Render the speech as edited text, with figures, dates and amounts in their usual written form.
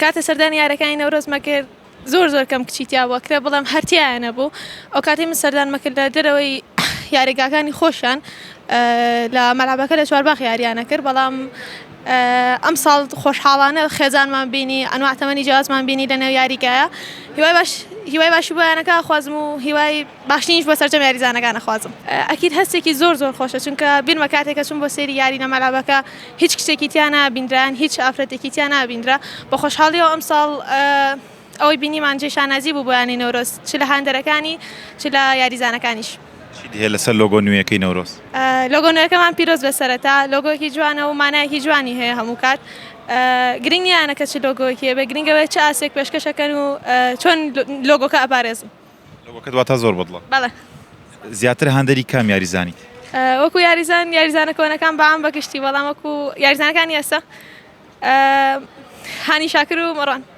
کاتە سەردانی یاریەکانی نەورۆزمە کرد زۆر کەم کچیتیا بووە کرا بەڵام هەرتیایە نەبوو ئەو کاتی من سەردانمە کرد لە دەرەوەی یاریگاکانی خۆشیان لە مەلعبەکە لە چوارباخ یاریانە کرد بەڵام ئەم ساڵ خۆشحاڵانە خێزانمان بینی ئەنواع تەمەنی جیاوازمان بینی لەنێو یاریگایە هیوای باشی بۆ یانەکە خوازم و هیوای باشترینیش بۆ سەرجەم یاریزانەکانە خوازم ئەکید هەستێکی زۆر خۆشە چونکە بیرمە کاتێکە چوون بۆ سێری یاری لە مەلعبەکە هیچ کشتێکی تیا نابیندران هیچ ئافرەتێکی تیا نابیندرا بە خۆشحاڵیەوە ئەم ساڵ ئەوەی بینیمان جێ شانازی بوو بۆ یانی نەورۆز چ لە هاندەرەکانی چ لە یاریزانەکانیش هەیە لەسەر لۆگۆ نوێیەکەی نەورۆز لۆگۆ نوێیەکەمان پیرۆز بە سەرەتا لۆگۆیەکی جوانە و مانایەکی جوانی هەیە هەموو کات گرنگ نیانەکە چ لۆگۆیەکیە بە گرنگەوەی چ ئاسێک پێشکەشەکەن و چۆن لۆگۆکە ئەپارێزن لۆگۆکە دواتە زۆر بەدڵە بەڵێ زیاتر هاندەری کام یاریزانی وەکو یاریزانە کۆنەکان بەعام بەگشتی بەڵام وەکو یاریزانەکانی ئێستا هانی شاکر و مەڕوان